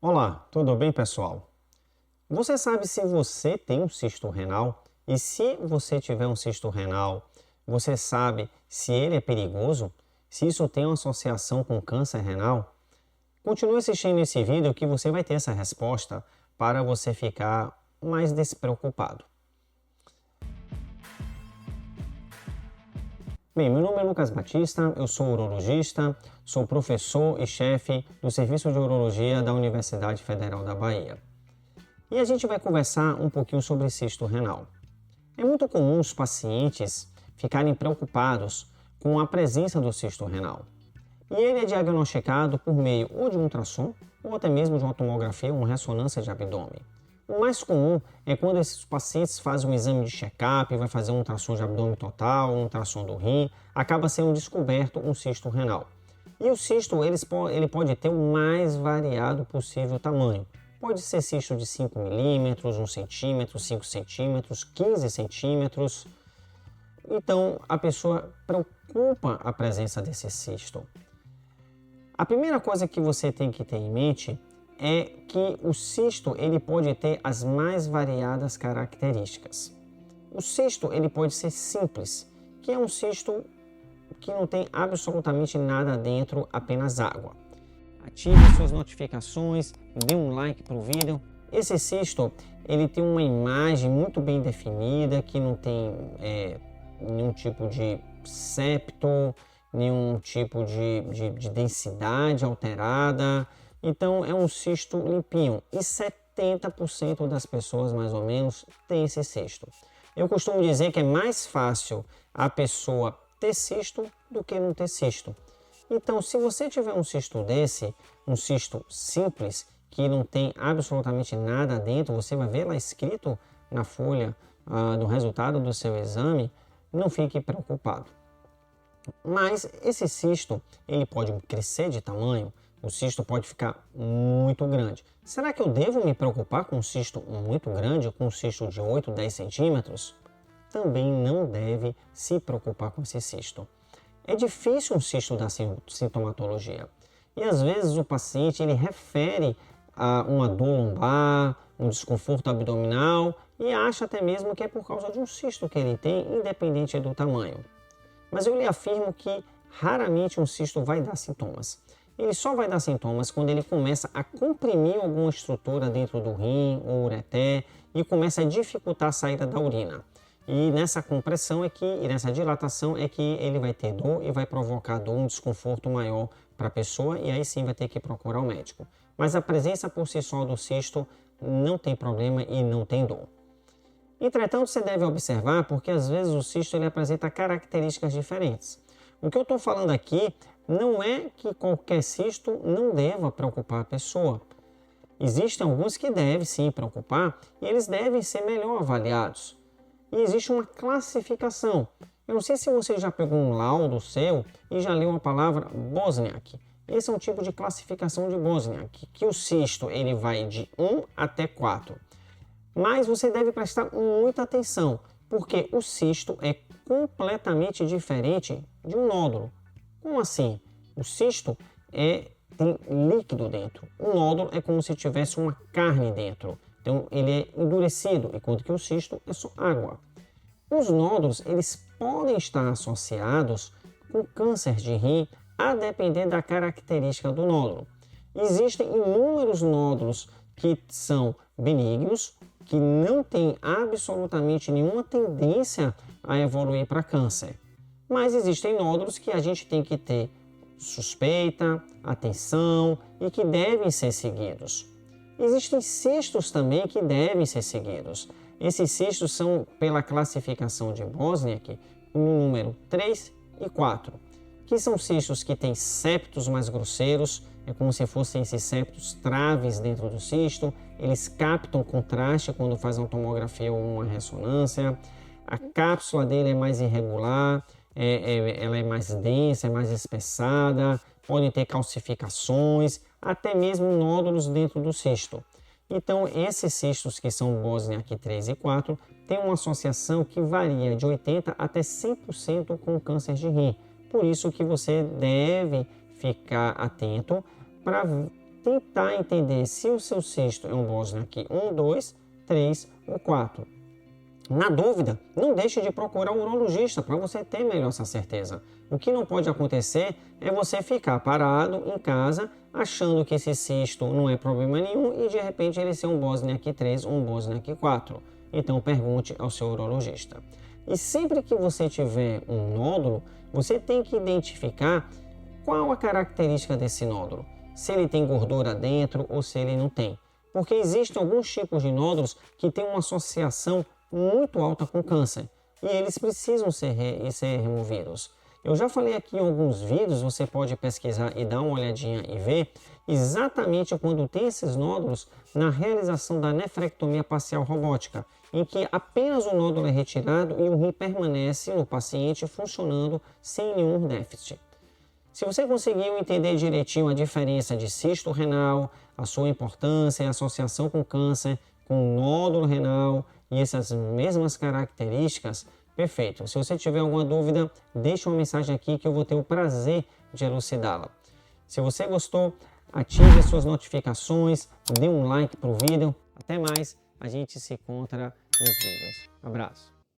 Olá, tudo bem, pessoal? Você sabe se você tem um cisto renal? E se você tiver um cisto renal, você sabe se ele é perigoso? Se isso tem uma associação com câncer renal? Continue assistindo esse vídeo que você vai ter essa resposta para você ficar mais despreocupado. Bem, meu nome é Lucas Batista, eu sou urologista, sou professor e chefe do Serviço de Urologia da Universidade Federal da Bahia. E a gente vai conversar um pouquinho sobre cisto renal. É muito comum os pacientes ficarem preocupados com a presença do cisto renal. E ele é diagnosticado por meio ou de um ultrassom ou até mesmo de uma tomografia ou uma ressonância de abdômen. O mais comum é quando esses pacientes fazem um exame de check-up, vai fazer um ultrassom de abdômen total, um ultrassom do rim, acaba sendo descoberto um cisto renal. E o cisto ele pode ter o mais variado possível tamanho. Pode ser cisto de 5 milímetros, 1 centímetro, 5 centímetros, 15 centímetros. Então, a pessoa preocupa a presença desse cisto. A primeira coisa que você tem que ter em mente é que o cisto ele pode ter as mais variadas características. O cisto ele pode ser simples, que é um cisto que não tem absolutamente nada dentro, apenas água. Ative suas notificações, dê um like para o vídeo. Esse cisto ele tem uma imagem muito bem definida, que não tem nenhum tipo de septo, nenhum tipo de densidade alterada. Então é um cisto limpinho e 70% das pessoas mais ou menos tem esse cisto. Eu costumo dizer que é mais fácil a pessoa ter cisto do que não ter cisto. Então, se você tiver um cisto desse, um cisto simples, que não tem absolutamente nada dentro, você vai ver lá escrito na folha do resultado do seu exame, não fique preocupado. Mas esse cisto, ele pode crescer de tamanho, o cisto pode ficar muito grande. Será que eu devo me preocupar com um cisto muito grande, com um cisto de 8, 10 centímetros? Também não deve se preocupar com esse cisto. É difícil um cisto dar sintomatologia. E às vezes o paciente ele refere a uma dor lombar, um desconforto abdominal e acha até mesmo que é por causa de um cisto que ele tem, independente do tamanho. Mas eu lhe afirmo que raramente um cisto vai dar sintomas. Ele só vai dar sintomas quando ele começa a comprimir alguma estrutura dentro do rim ou ureter e começa a dificultar a saída da urina. E nessa compressão e nessa dilatação é que ele vai ter dor e vai provocar dor, um desconforto maior para a pessoa e aí sim vai ter que procurar o médico. Mas a presença por si só do cisto não tem problema e não tem dor. Entretanto, você deve observar porque às vezes o cisto ele apresenta características diferentes. O que eu estou falando aqui não é que qualquer cisto não deva preocupar a pessoa. Existem alguns que devem sim preocupar e eles devem ser melhor avaliados. E existe uma classificação. Eu não sei se você já pegou um laudo seu e já leu a palavra Bosniak. Esse é um tipo de classificação de Bosniak, que o cisto ele vai de 1 até 4. Mas você deve prestar muita atenção, porque o cisto é completamente diferente de um nódulo. Como assim? O cisto tem líquido dentro. O nódulo é como se tivesse uma carne dentro. Então ele é endurecido, enquanto que o cisto é só água. Os nódulos eles podem estar associados com câncer de rim, a depender da característica do nódulo. Existem inúmeros nódulos que são benignos, que não têm absolutamente nenhuma tendência a evoluir para câncer. Mas existem nódulos que a gente tem que ter suspeita, atenção e que devem ser seguidos. Existem cistos também que devem ser seguidos. Esses cistos são, pela classificação de Bosniak, no número 3 e 4, que são cistos que têm septos mais grosseiros, é como se fossem esses septos traves dentro do cisto, eles captam contraste quando faz uma tomografia ou uma ressonância, a cápsula dele é mais irregular, ela é mais densa, é mais espessada, podem ter calcificações, até mesmo nódulos dentro do cisto. Então, esses cistos que são Bosniak 3 e 4 têm uma associação que varia de 80% até 100% com câncer de rim. Por isso que você deve ficar atento para tentar entender se o seu cisto é um Bosniak 1, 2, 3 ou 4. Na dúvida, não deixe de procurar um urologista para você ter melhor essa certeza. O que não pode acontecer é você ficar parado em casa achando que esse cisto não é problema nenhum e de repente ele ser um Bosniak 3 ou um Bosniak 4. Então pergunte ao seu urologista. E sempre que você tiver um nódulo, você tem que identificar qual a característica desse nódulo. Se ele tem gordura dentro ou se ele não tem. Porque existem alguns tipos de nódulos que têm uma associação muito alta com câncer e eles precisam ser removidos. Eu já falei aqui em alguns vídeos, você pode pesquisar e dar uma olhadinha e ver exatamente quando tem esses nódulos na realização da nefrectomia parcial robótica, em que apenas o nódulo é retirado e o rim permanece no paciente funcionando sem nenhum déficit. Se você conseguiu entender direitinho a diferença de cisto renal, a sua importância e associação com câncer, com nódulo renal e essas mesmas características, perfeito. Se você tiver alguma dúvida, deixe uma mensagem aqui que eu vou ter o prazer de elucidá-la. Se você gostou, ative as suas notificações, dê um like para o vídeo. Até mais, a gente se encontra nos vídeos. Abraço.